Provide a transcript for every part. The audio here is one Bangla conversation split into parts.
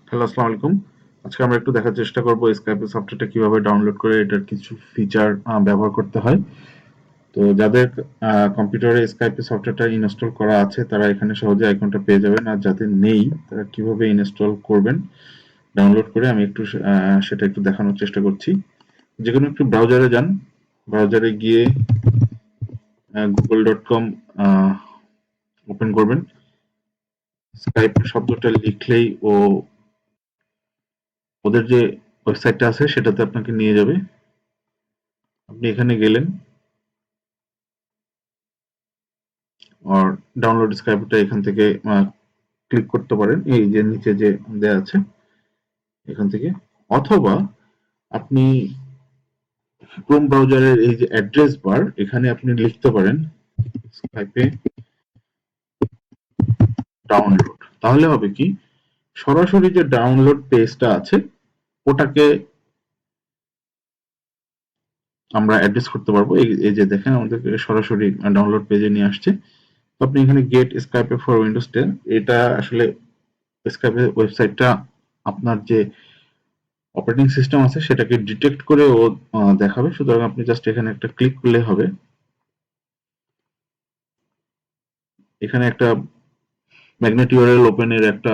হ্যালো, আসসালামু আলাইকুম। আজকে আমরা একটু দেখার চেষ্টা করব স্কাইপের সফটওয়্যারটা কিভাবে ডাউনলোড করে এটার কিছু ফিচার ব্যবহার করতে হয়। তো যাদের কম্পিউটারে স্কাইপের সফটওয়্যারটা ইনস্টল করা আছে তারা এখানে সহজে আইকনটা পেয়ে যাবেন, আর যাদের নেই তারা কিভাবে ইনস্টল করবেন ডাউনলোড করে আমি একটু সেটা একটু দেখানোর চেষ্টা করছি। যেকোনো একটু ব্রাউজারে যান, ব্রাউজারে গিয়ে google.com ওপেন করবেন। স্কাইপ শব্দটা লিখলেই ওদের যে ওয়েবসাইটটা আছে সেটাতে আপনাকে নিয়ে যাবে। আপনি এখানে গেলেন, আর ডাউনলোড স্ক্রাইবটা এখান থেকে ক্লিক করতে পারেন, এই যে নিচে যে দেয়া আছে এখান থেকে, অথবা আপনি ক্রোম ব্রাউজারের এই যে অ্যাড্রেস বার এখানে আপনি লিখতে পারেন স্কাইপে ডাউনলোড। তাহলে হবে কি, সরাসরি যে ডাউনলোড পেজটা আছে ওটাকে আমরা অ্যাড্রেস করতে পারবো। এই যে দেখেন আমাদেরকে সরাসরি ডাউনলোড পেজে নিয়ে আসছে। তো আপনি এখানে গেট স্কাইপে ফর উইন্ডোজ 10, এটা আসলে স্কাইপের ওয়েবসাইটটা আপনার যে অপারেটিং সিস্টেম আছে সেটাকে ডিটেক্ট করে ও দেখাবে। সুতরাং আপনি জাস্ট এখানে একটা ক্লিক করলে হবে। এখানে একটা ম্যাগনেট ইউআরএল ওপেনের একটা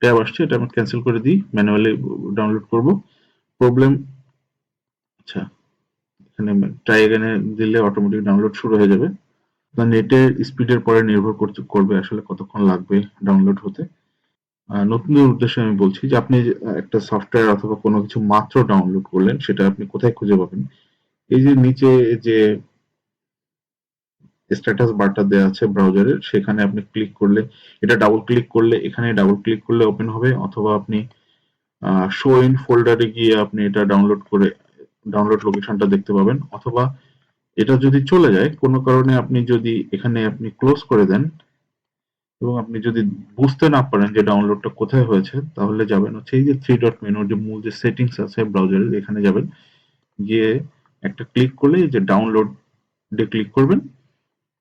ট্যাব আসছে, এটা আমি ক্যান্সেল করে দিই, ম্যানুয়ালি ডাউনলোড করব। প্রবলেম, আচ্ছা, এখানে ট্রাই এগেনে দিলে অটোমেটিক ডাউনলোড শুরু হয়ে যাবে। নেটের স্পিডের পরে নির্ভর করবে আসলে কতক্ষণ লাগবে ডাউনলোড হতে। নতুনদের উদ্দেশ্যে আমি বলছি যে আপনি একটা সফটওয়্যার অথবা কোনো কিছু মাত্র ডাউনলোড করলেন, সেটা আপনি কোথায় খুঁজে পাবেন? এই যে নিচে যে স্ট্যাটাস বারটা দেওয়া আছে ব্রাউজারের, সেখানে আপনি ক্লিক করলে, এটা ডাবল ক্লিক করলে, এখানে ডাবল ক্লিক করলে ওপেন হবে, অথবা আপনি শো ইন ফোল্ডারে গিয়ে আপনি এটা ডাউনলোড করে ডাউনলোড লোকেশনটা দেখতে পাবেন। অথবা এটা যদি চলে যায় কোনো কারণে, আপনি যদি এখানে আপনি ক্লোজ করে দেন এবং আপনি যদি বুঝতে না পারেন যে ডাউনলোডটা কোথায় হয়েছে, তাহলে যাবেন হচ্ছে এই যে থ্রি ডট মেনুর যে মূল যে সেটিংস আছে ব্রাউজারের, এখানে যাবেন, গিয়ে একটা ক্লিক করলে এই যে ডাউনলোড ডে ক্লিক করবেন।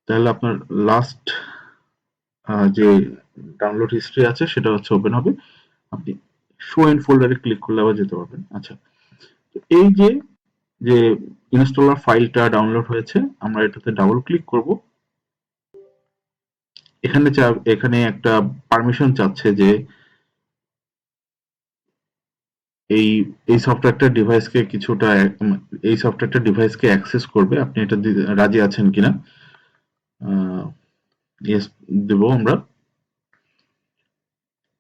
তাহলে আপনার লাস্ট যে ডাউনলোড হিস্ট্রি আছে সেটা হচ্ছে ওপেন হবে। আপনি শো ইন ফোল্ডারে ক্লিক করলে আবার যেতে পারবেন। আচ্ছা, তো এই যে যে ইনস্টলার ফাইলটা ডাউনলোড হয়েছে, আমরা এটাতে ডাবল ক্লিক করব। এখানে একটা পারমিশন চাচ্ছে যে এই এই সফটওয়্যারটা ডিভাইসকে কিছুটা এই সফটওয়্যারটা ডিভাইসকে অ্যাক্সেস করবে, আপনি এটা রাজি আছেন কিনা? ইয়েস দেব আমরা।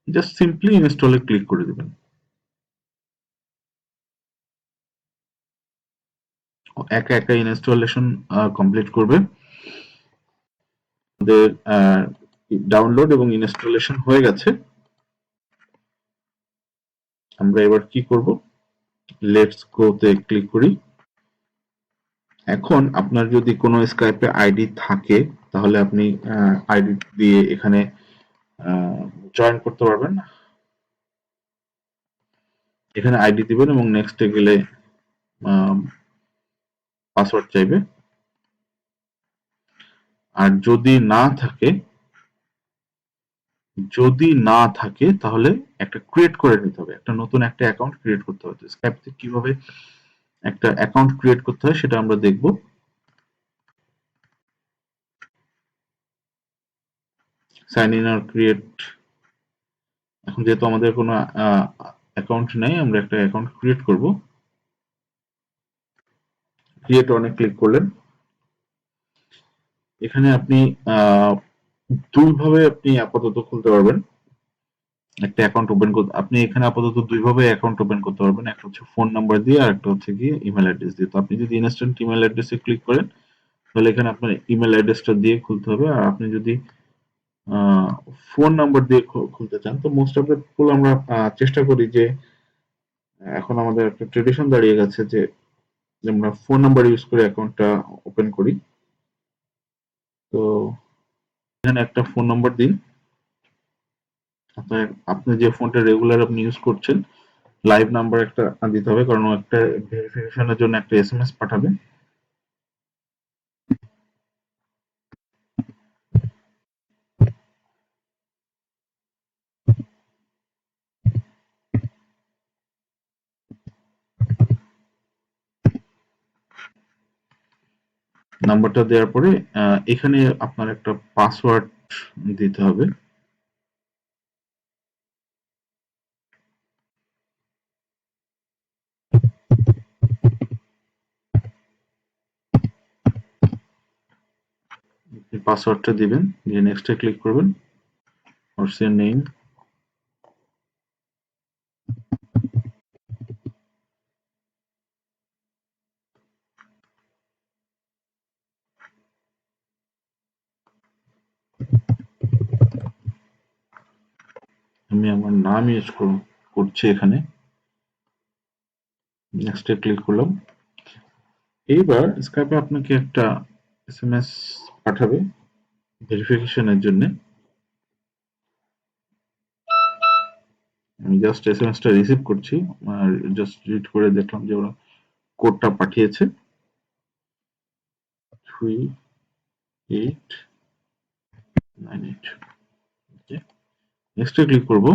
জাস্ট সিম্পলি ইনস্টলে ক্লিক করে দেবেন। একা একা ইনস্টলেশন কমপ্লিট করবে। আমাদের ডাউনলোড এবং ইনস্টলেশন হয়ে গেছে। আমরা এবার কি করব, লেটস গো তে ক্লিক করি। এখন আপনার যদি কোনো স্কাইপে আইডি থাকে তাহলে আপনি আইডি দিয়ে এখানে জয়েন করতে পারবেন। এখানে আইডি দিবেন এবং নেক্সটে গেলে পাসওয়ার্ড চাইবে। আর যদি না থাকে তাহলে একটা ক্রিয়েট করে নিতে হবে, একটা নতুন একটা অ্যাকাউন্ট ক্রিয়েট করতে হবে। স্কাইপে কিভাবে একটা অ্যাকাউন্ট ক্রিয়েট করতে হয় সেটা আমরা দেখব। সাইন ইন আর ক্রিয়েট, এখন যেহেতু আমাদের কোনো অ্যাকাউন্ট নেই, আমরা একটা অ্যাকাউন্ট ক্রিয়েট করব। ক্রিয়েট অনে ক্লিক করলেন। এখানে আপনি দুইভাবে আপনি আপাতত খুলতে পারবেন একটা অ্যাকাউন্ট ওপেন করতে। আপনি এখানে আপাতত দুইভাবে অ্যাকাউন্ট ওপেন করতে পারবেন, একটা হচ্ছে ফোন নাম্বার দিয়ে আর একটা হচ্ছে গিয়ে ইমেল অ্যাড্রেস দিয়ে। তো আপনি যদি ইনস্ট্যান্ট ইমেল অ্যাড্রেসে ক্লিক করেন তাহলে এখানে আপনার ইমেল অ্যাড্রেসটা দিয়ে খুলতে হবে। আর আপনি যদি ফোন নাম্বার দিয়ে খুলতে চান, তো মোস্ট অফ দ্য পিপল আমরা চেষ্টা করি যে, এখন আমাদের একটা ট্রেডিশন দাঁড়িয়ে গেছে যে আমরা ফোন নাম্বার ইউজ করে অ্যাকাউন্টটা ওপেন করি। তো এখানে একটা ফোন নাম্বার দিন, আপনার আপনি যে ফোনটা রেগুলার আপনি ইউজ করছেন। লাইভ নাম্বার একটা দিতে হবে, কারণ ও একটা ভেরিফিকেশনের জন্য একটা এসএমএস পাঠাবে। নাম্বারটা দেওয়ার পরে এখানে আপনার একটা পাসওয়ার্ড দিতে হবে। পাসওয়ার্ডটা দিবেন, দিয়ে নেক্সটে ক্লিক করবেন। হোয়াটস ইওর নেম, আমি আমার নাম ইউজ করছি এখানে। নেক্সটে ক্লিক করলাম। এইবার স্কাইপে আপনাকে একটা এসএমএস পাঠাবে ভেরিফিকেশনের জন্য। আমি জাস্ট এসএমএসটা রিসিভ করছি, আর জাস্ট রিড করে দেখলাম যে ওরা কোডটা পাঠিয়েছে 3898। ওকে, নেক্সটে ক্লিক করব।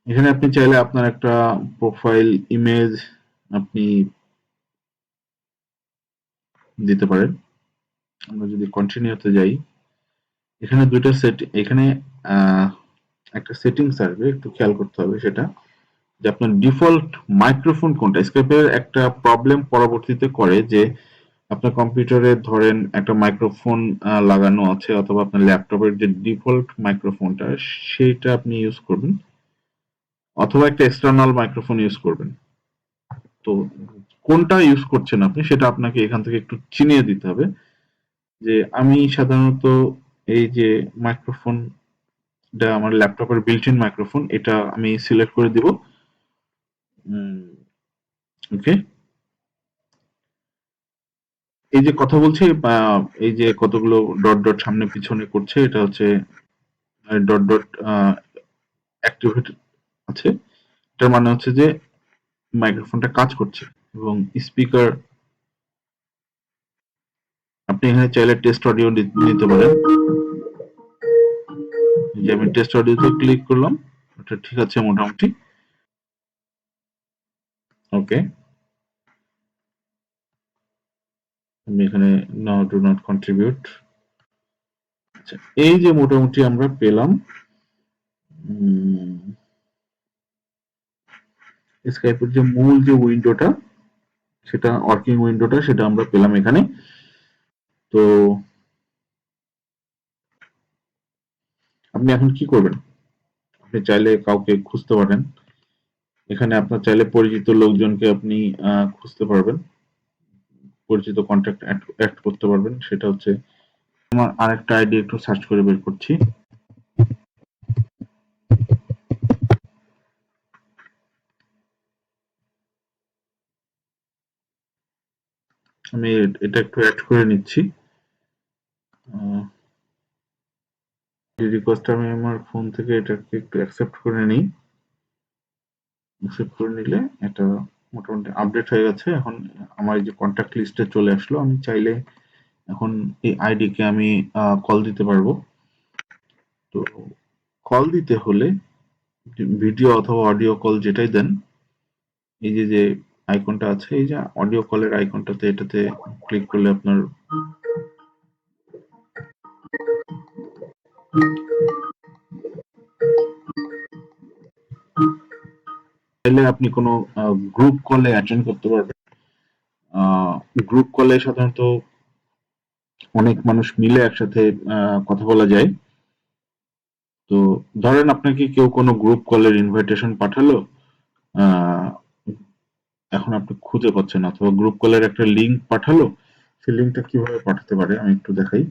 এখানে আপনি চাইলে আপনার একটা প্রোফাইল ইমেজ আপনি দিতে পারেন। আমরা যদি কন্টিনিউতে যাই, এখানে দুইটা সেট, এখানে আহ, একটা সেটিংস আসবে, একটু খেয়াল করতে হবে সেটা, যে আপনার ডিফল্ট মাইক্রোফোন কোনটা। স্কাইপের একটা প্রবলেম পরবর্তীতে করে যে আপনার কম্পিউটারে ধরেন একটা মাইক্রোফোন লাগানো আছে, অথবা আপনার ল্যাপটপের যে ডিফল্ট মাইক্রোফোনটা সেইটা আপনি ইউজ করবেন, অথবা একটা এক্সটার্নাল মাইক্রোফোন ইউজ করবেন। তো কোনটা ইউজ করছেন আপনি সেটা আপনাকে এখান থেকে একটু চিনিয়ে দিতে হবে। যে আমি সাধারণত এই যে মাইক্রোফোনটা আমার ল্যাপটপের বিল্ট ইন মাইক্রোফোন, এটা আমি সিলেক্ট করে দিব। ওকে, এই যে কথা বলছি বা এই যে কতগুলো ডট ডট সামনে পিছনে করছে, এটা হচ্ছে ডট ডট অ্যাক্টিভেট আছে। এটার মানে হচ্ছে যে মাইক্রোফোনটা কাজ করছে। এবং স্পিকার, আপনি এখানে চাইলে টেস্ট অডিও নিতে পারেন। যে আমি টেস্ট অডিওতে ক্লিক করলাম, ওটা ঠিক আছে মোটামুটি। ওকে, আমি এখানে নাও ডু নট কন্ট্রিবিউট। আচ্ছা, এই যে মোটামুটি আমরা পেলাম স্কাইপের যে মূল যে উইন্ডোটা, সেটা ওয়ার্কিং উইন্ডোটা, সেটা আমরা পেলাম এখানে। তো আপনি এখন কি করবেন? আপনি চাইলে কাউকে খুঁজতে পারেন। এখানে আপনার চাইলে পরিচিত লোকজনকে আপনি খুঁজতে পারবেন, পরিচিত কন্ট্যাক্ট অ্যাড করতে পারবেন। সেটা হচ্ছে, আমার আরেকটা আইডি একটু সার্চ করে বের করছি। আমি এটা একটু অ্যাড করে নিচ্ছি। রিকোয়েস্ট আমি আমার ফোন থেকে এটাকে একটু অ্যাকসেপ্ট করে নিই। অ্যাকসেপ্ট করে নিলে এটা মোটামুটি আপডেট হয়ে গেছে। এখন আমার এই যে কন্ট্যাক্ট লিস্টে চলে আসলো। আমি চাইলে এখন এই আইডিকে আমি কল দিতে পারবো। তো কল দিতে হলে ভিডিও অথবা অডিও কল যেটাই দেন, এই যে যে আইকনটা আছে, এই যে অডিও কলের আইকনটাতে, এটাতে ক্লিক করলে আপনার চাইলে আপনি কোনো গ্রুপ কলে অ্যাটেন্ড করতে পারবেন। গ্রুপ কলে সাধারণত অনেক মানুষ মিলে একসাথে কথা বলা যায়। তো ধরেন আপনাকে কেউ কোনো গ্রুপ কলের ইনভাইটেশন পাঠালো, আহ, এখন আপনি খুঁজে পাচ্ছেন, অথবা গ্রুপ কলের একটা লিংক পাঠালো, সেই লিংকটা কিভাবে পাঠাতে পারে আমি একটু দেখাই।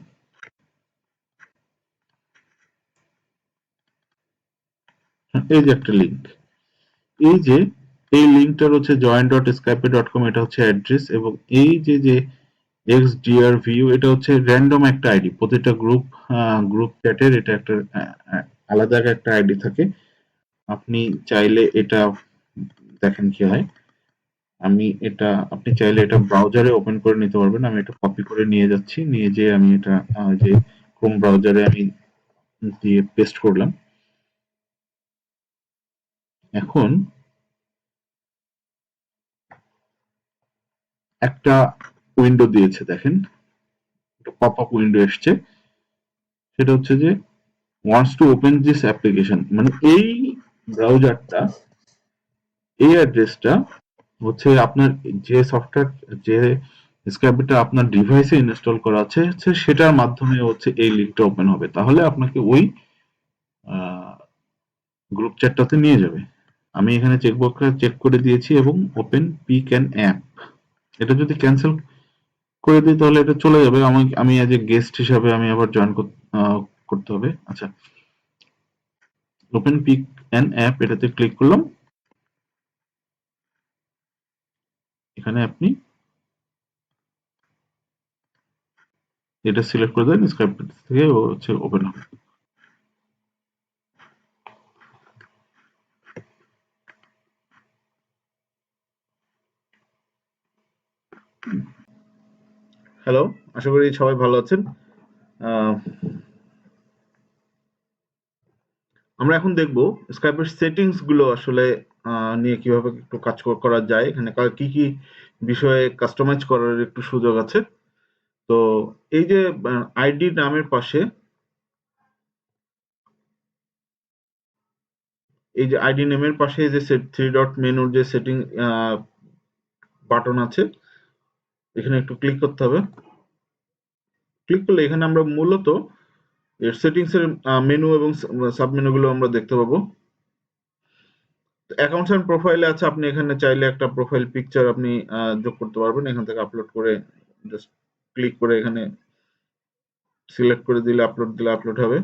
এই যে একটা লিংক, এই যে এই লিংকটার হচ্ছে join.skype.com, এটা হচ্ছে অ্যাড্রেস, এবং এই যে যে এক্সডিআর ভিউ, এটা হচ্ছে র্যান্ডম একটা আইডি। প্রতিটা গ্রুপ চ্যাটের এটা একটা আলাদা একটা আইডি থাকে। আপনি চাইলে এটা দেখেন কি হয়। আপনি চাইলে এটা ব্রাউজারে ওপেন করে নিতে পারবেন। আমি এটা কপি করে নিয়ে যাচ্ছি, নিয়ে যেয়ে আমি এটা যে ক্রোম ব্রাউজারে আমি দিয়ে পেস্ট করলাম। এখন একটা উইন্ডো দিয়েছে, দেখেন পপ আপ উইন্ডো এসছে, সেটা হচ্ছে যে wants to open this application, মানে এই ব্রাউজারটা, এই অ্যাড্রেসটা হচ্ছে আপনার যে সফটওয়্যার, যে স্ক্রাইপটা আপনার ডিভাইসে ইনস্টল করা আছে সেটার মাধ্যমে হচ্ছে এই লিঙ্কটা ওপেন হবে, তাহলে আপনাকে ওই গ্রুপ চ্যাটটাতে নিয়ে যাবে। আমি এখানে চেকবক্সটা চেক করে দিয়েছি এবং ওপেন পিক অ্যান অ্যাপ, এটা যদি ক্যান্সেল করে দিই তাহলে এটা চলে যাবে। আমি অ্যাজ এ গেস্ট হিসাবে আমি আবার জয়েন করতে হবে। আচ্ছা, ওপেন পিক অ্যান অ্যাপ এটাতে ক্লিক করলাম। এখানে আপনি এটা সিলেক্ট করে দেন, স্ক্রাইপ থেকে হচ্ছে ওপেন হবে। হ্যালো, আশা করি সবাই ভালো আছেন। আহ, আমরা এখন দেখব স্কাইপের সেটিংস গুলো আসলে নিয়ে কিভাবে একটু কাজ করা যায়, এখানে কি কি বিষয়ে কাস্টমাইজ করার একটু সুযোগ আছে। তো এই যে আইডি নামের পাশে, এই যে আইডি নেমের পাশে যে থ্রি ডট মেনুর যে সেটিং বাটন আছে, এখানে একটু ক্লিক করতে হবে। ক্লিক করলে এখানে আমরা মূলত এর সেটিংস এর মেনু এবং সাব মেনু গুলো আমরা দেখতে পাবো। অ্যাকাউন্টস এন্ড প্রোফাইলে আছে, আপনি এখানে চাইলে একটা প্রোফাইল পিকচার আপনি যোগ করতে পারবেন, এখান থেকে আপলোড করে জাস্ট ক্লিক করে এখানে সিলেক্ট করে দিলে, আপলোড দিলে আপলোড হবে।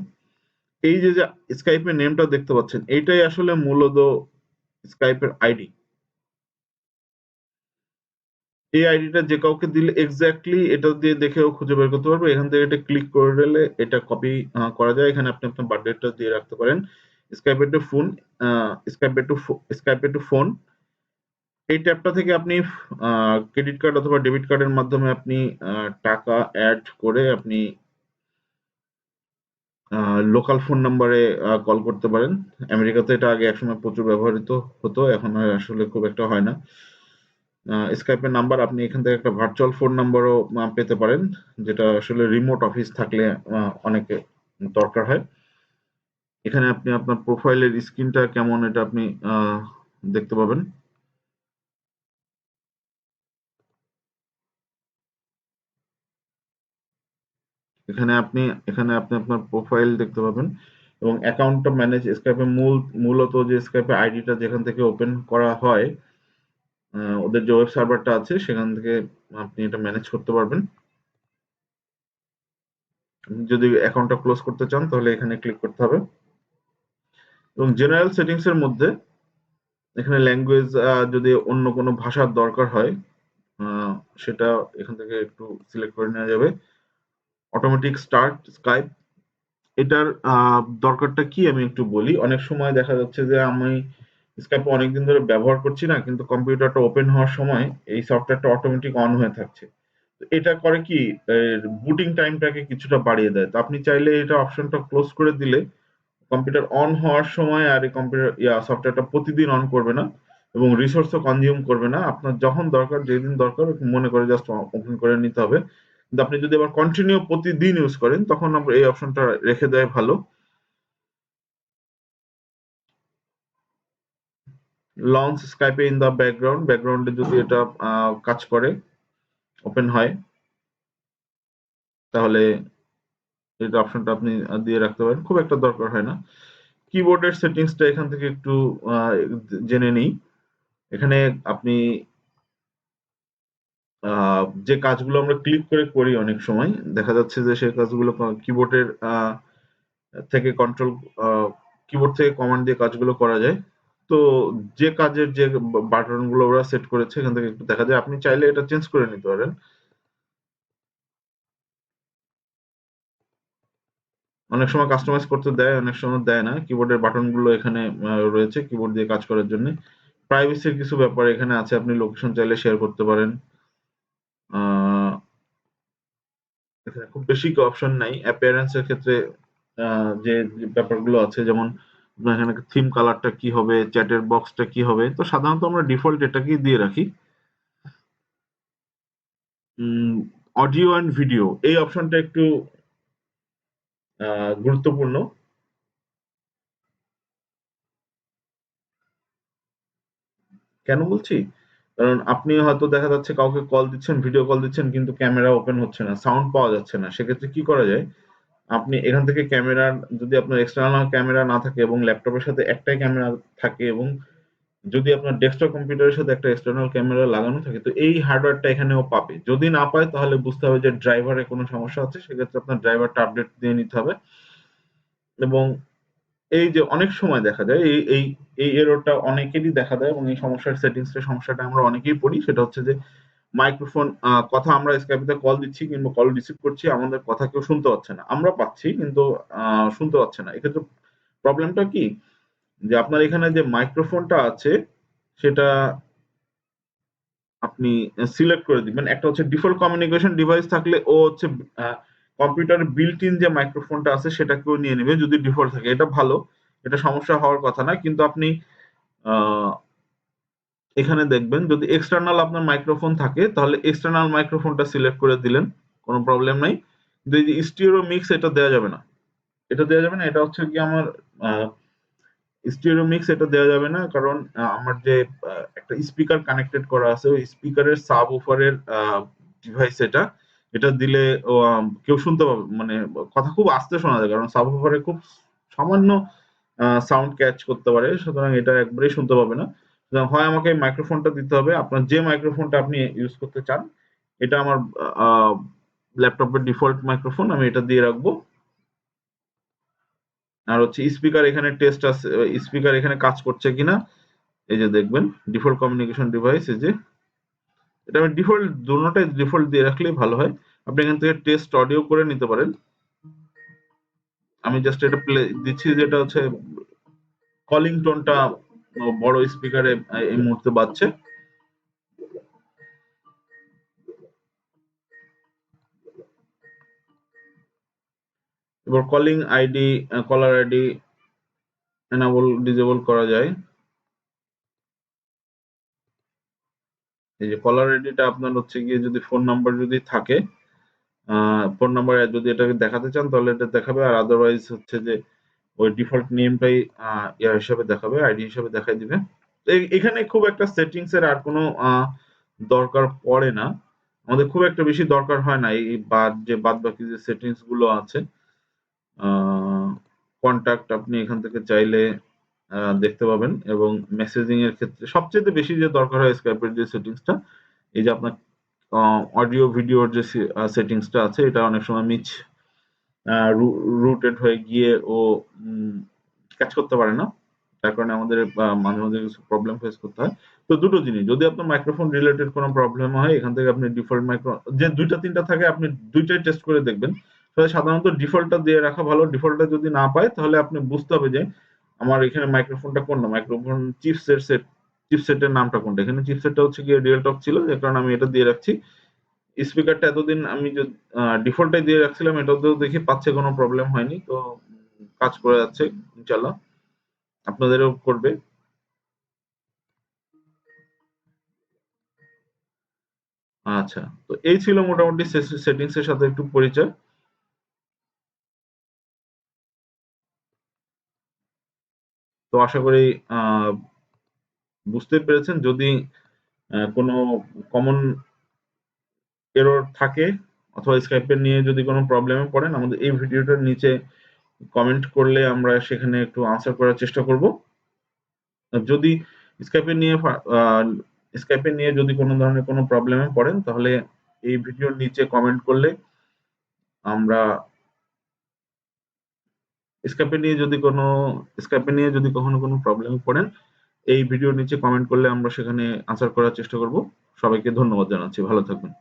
এই যে যে স্কাইপের নেমটা দেখতে পাচ্ছেন, এইটাই আসলে মূলত স্কাইপের আইডি। এই আইডিটা যে কাউকে দিলে এক্স্যাক্টলি এটা দিয়ে দেখেও খুঁজে বের করতে পারবে। এখান থেকে এটা ক্লিক করে দিলে এটা কপি করা যায়। এখানে আপনি আপনার বার্থডেটা দিয়ে রাখতে পারেন। স্কাইপে টু ফোন, স্কাইপে টু ফোন, এই ট্যাবটা থেকে আপনি ক্রেডিট কার্ড অথবা ডেবিট কার্ডের মাধ্যমে আপনি টাকা অ্যাড করে আপনি লোকাল ফোন নাম্বারে কল করতে পারেন। আমেরিকাতে এটা আগে একসময় প্রচুর ব্যবহৃত হতো, এখন আর আসলে খুব একটা হয় না। স্কাইপের নাম্বার আপনি এখান থেকে একটা ভার্চুয়াল ফোন নাম্বারও পেতে পারেন, যেটা আসলে রিমোট অফিস থাকলে অনেকে দরকার হয়। এখানে আপনি আপনার প্রোফাইলের স্ক্রিনটা কেমন এটা আপনি দেখতে পাবেন। এখানে আপনি আপনার প্রোফাইল দেখতে পাবেন এবং অ্যাকাউন্টটা ম্যানেজ স্কাইপে মূলত যে স্কাইপে আইডিটা যেখান থেকে ওপেন করা হয়, ওদের যে ওয়েব সার্ভারটা আছে সেখান থেকে আপনি এটা ম্যানেজ করতে পারবেন। যদি অ্যাকাউন্টটা ক্লোজ করতে চান তাহলে এখানে ক্লিক করতে হবে এবং জেনারেল সেটিংস এর মধ্যে এখানে ল্যাঙ্গুয়েজ, যদি অন্য কোনো ভাষার দরকার হয় আহ, সেটা এখান থেকে একটু সিলেক্ট করে নেওয়া যাবে। অটোমেটিক স্টার্ট স্কাইপ, এটার দরকারটা কি আমি একটু বলি। অনেক সময় দেখা যাচ্ছে যে আমি স্কাইপ অনেকদিন ধরে ব্যবহার করছি না, কিন্তু কম্পিউটারটা ওপেন হওয়ার সময় এই সফটওয়্যারটা অটোমেটিক অন হয়ে থাকছে। তো এটা করে কি, বুটিং টাইমটাকে কিছুটা বাড়িয়ে দেয়। তো আপনি চাইলে এটা অপশনটা ক্লোজ করে দিলে কম্পিউটার অন হওয়ার সময় আর এই কম্পিউটার সফটওয়্যারটা প্রতিদিন অন করবে না এবং রিসোর্সও কনজিউম করবে না। আপনার যখন দরকার, যেদিন দরকার মনে করে জাস্ট ওপেন করে নিতে হবে। কিন্তু আপনি যদি আবার কন্টিনিউ প্রতিদিন ইউজ করেন তখন আমরা এই অপশনটা রেখে দেয় ভালো। লঞ্চ স্কাইপে ইন দা ব্যাকগ্রাউন্ডে যদি এটা কাজ করে, ওপেন হয়, তাহলে এই অপশনটা আপনি দিয়ে রাখতে পারেন, খুব একটা দরকার হয় না। কিবোর্ডের সেটিংসটা এখান থেকে একটু আহ, জেনে নিই। এখানে আপনি যে কাজগুলো আমরা ক্লিক করে করি অনেক সময় দেখা যাচ্ছে যে সেই কাজগুলো কিবোর্ডের থেকে কন্ট্রোল, কিবোর্ড থেকে কমান্ড দিয়ে কাজগুলো করা যায়। তো যে কাজের যে বাটন গুলো ওরা সেট করেছে এখান থেকে একটু দেখা যায়, আপনি চাইলে এটা চেঞ্জ করে নিতে পারেন। অনেক সময় কাস্টমাইজ করতে দেয়, অনেক সময় দেয় না। কিবোর্ডের বাটন গুলো এখানে রয়েছে কিবোর্ড দিয়ে কাজ করার জন্য। প্রাইভেসির কিছু ব্যাপার এখানে আছে, আপনি লোকেশন চাইলে শেয়ার করতে পারেন। আহ, এখানে খুব বেশি অপশন নাই। অ্যাপিয়ারেন্স এর ক্ষেত্রে যে ব্যাপারগুলো আছে, যেমন আপনার এখানে থিম কালারটা কি হবে, চ্যাটের বক্সটা কি হবে। তো সাধারণত আমরা ডিফল্ট এটাকেই দিয়ে রাখি। অডিও অ্যান্ড ভিডিও এই অপশনটা একটু গুরুত্বপূর্ণ। কেন বলছি? কারণ আপনি হয়তো দেখা যাচ্ছে কাউকে কল দিচ্ছেন, ভিডিও কল দিচ্ছেন কিন্তু ক্যামেরা ওপেন হচ্ছে না, সাউন্ড পাওয়া যাচ্ছে না। সেক্ষেত্রে কি করা যায়? আপনি এখান থেকে ক্যামেরার, যদি আপনার এক্সটার্নাল ক্যামেরা না থাকে এবং ল্যাপটপের সাথে একটাই ক্যামেরা থাকে, এবং যদি আপনার ডেস্কটপ কম্পিউটারের সাথে একটা এক্সটার্নাল ক্যামেরা লাগানো থাকে, তো এই হার্ডওয়্যারটা এখানেও পাবে। যদি না পায় তাহলে বুঝতে হবে যে ড্রাইভারে কোনো সমস্যা আছে। সেক্ষেত্রে আপনার ড্রাইভারটা আপডেট দিয়ে নিতে হবে। এবং এই যে অনেক সময় দেখা যায় এই এররটা অনেকেরই দেখা দেয়, এবং এই সমস্যাটা আমরা অনেকেই পড়ি। সেটা হচ্ছে যে মাইক্রোফোন, কথা আমরা স্কাইপে কল দিচ্ছি কিংবা কল রিসিভ করছি, আমাদের কথা কেউ শুনতে পাচ্ছে না। আমরা পাচ্ছি কিন্তু শুনতে পাচ্ছে না। এক্ষেত্রে প্রবলেমটা কি? যে আপনার এখানে যে মাইক্রোফোনটা আছে সেটা আপনি সিলেক্ট করে দিবেন। একটা হচ্ছে ডিফল্ট কমিউনিকেশন ডিভাইস থাকলে ও হচ্ছে কম্পিউটারের বিল্ট ইন যে মাইক্রোফোনটা আছে সেটাকেও নিয়ে নেবে যদি ডিফল্ট থাকে। এটা ভালো। এটা সমস্যা হওয়ার কথা না। কিন্তু আপনি আ এখানে দেখবেন যদি এক্সটার্নাল আপনার মাইক্রোফোন থাকে তাহলে এক্সটার্নাল মাইক্রোফোনটা সিলেক্ট করে দিলেন। কোন প্রবলেম নাই। কিন্তু এই যে স্টিরিও মিক্স এটা দেয়া যাবে না। এটা দেয়া যাবে না। এটা হচ্ছে গিয়ে আমার আ স্টিরিও মিক্স এটা দেওয়া যাবে না, কারণ আমার যে একটা স্পিকার কানেক্টেড করা আছে ওই স্পিকারের সাব উফারের ডিভাইস এটা দিলে কেউ শুনতে পাবে, মানে কথা খুব আস্তে শোনা যায়, কারণ সাব উফারে খুব সামান্য সাউন্ড ক্যাচ করতে পারে, সুতরাং এটা একবারেই শুনতে পাবে না। সুতরাং হয় আমাকে মাইক্রোফোনটা দিতে হবে, আপনার যে মাইক্রোফোনটা আপনি ইউজ করতে চান। এটা আমার ল্যাপটপের ডিফল্ট মাইক্রোফোন, আমি এটা দিয়ে রাখবো। আর হচ্ছে স্পিকার এখানে টেস্ট আছে, স্পিকার এখানে কাজ করছে কিনা এই যে দেখবেন ডিফল্ট কমিউনিকেশন ডিভাইস, এই যে এটা আমি ডিফল্ট, দুটোটাই ডিফল্ট দিয়ে রাখলেই ভালো হয়। আপনি এখান থেকে টেস্ট অডিও করে নিতে পারেন। আমি জাস্ট এটা প্লে দিচ্ছি, যেটা হচ্ছে কলিং টোনটা বড় স্পিকারে এই মুহূর্তে বাজছে। এবার calling ID, caller ID enable disable করা যায়। এই যে কলার আইডিটা আপনার হচ্ছে গিয়ে যদি ফোন নাম্বার যদি থাকে, ফোন নাম্বার যদি এটাকে দেখাতে চান তাহলে এটা দেখাবে, আর আদারওয়াইজ হচ্ছে যে ওই ডিফল্ট নেমটাই ইয়ার হিসাবে দেখাবে, আইডি হিসাবে দেখাই দিবে। তো এখানে খুব একটা সেটিংস এর আর কোনো দরকার পড়ে না। আমাদের খুব একটা বেশি দরকার হয় না এই বাদ বাকি যে সেটিংস গুলো আছে। কন্টাক্ট আপনি এখান থেকে চাইলে দেখতে পাবেন, এবং মেসেজিং এর ক্ষেত্রে সবচেয়ে বেশি যে দরকার হয় স্কাইপের যে সেটিংসটা, এই যে আপনার অডিও ভিডিওর যে সেটিংসটা আছে এটা অনেক সময় রুটেড হয়ে গিয়ে ও ক্যাচ করতে পারে না। যার কারণে আমাদের মাঝে মাঝে কিছু প্রবলেম ফেস করতে হয়। তো দুটো জিনিস, যদি আপনার মাইক্রোফোন রিলেটেড কোনো প্রবলেম হয় এখান থেকে আপনি ডিফল্ট যে ২ টা ৩ টা থাকে আপনি ২ টাই টেস্ট করে দেখবেন। তবে সাধারণত ডিফল্টটা দিয়ে রাখা ভালো। ডিফল্টটা যদি না পায় তাহলে আপনি বুঝতে হবে যে আমার এখানে মাইক্রোফোনটা কোনটা, মাইক্রোফোন চিপসেটের নামটা কোনটা। এখানে চিপসেটটা হচ্ছে গিয়ে রিয়েলটক ছিল, যার কারণে আমি এটা দিয়ে রাখছি। স্পিকারটা এতদিন আমি ডিফল্টটাই দিয়ে রাখছিলাম, এটাতেও দেখি পাচ্ছে, কোনো প্রবলেম হয়নি। তো কাজ করে যাচ্ছে ইনশাল্লাহ, আপনাদেরও করবে। আচ্ছা, তো এই ছিল মোটামুটি সেটিংস এর সাথে একটু পরিচয়। তো আশা করি বুঝতে পেরেছেন। যদি কোনো কমন এরর থাকে অথবা স্কাইপের নিয়ে যদি কোনো প্রবলেমে পড়েন, আমাদের এই ভিডিওটার নিচে কমেন্ট করলে আমরা সেখানে একটু আনসার করার চেষ্টা করব। যদি স্কাইপে নিয়ে স্কাইপে নিয়ে যদি কোনো ধরনের কোনো প্রবলেমে পড়েন তাহলে এই ভিডিওর নিচে কমেন্ট করলে আমরা স্কাইপে নিয়ে যদি কখনো কোনো প্রবলেমে পড়েন, এই ভিডিওর নিচে কমেন্ট করলে আমরা সেখানে আনসার করার চেষ্টা করব। সবাইকে ধন্যবাদ জানাচ্ছি। ভালো থাকবেন।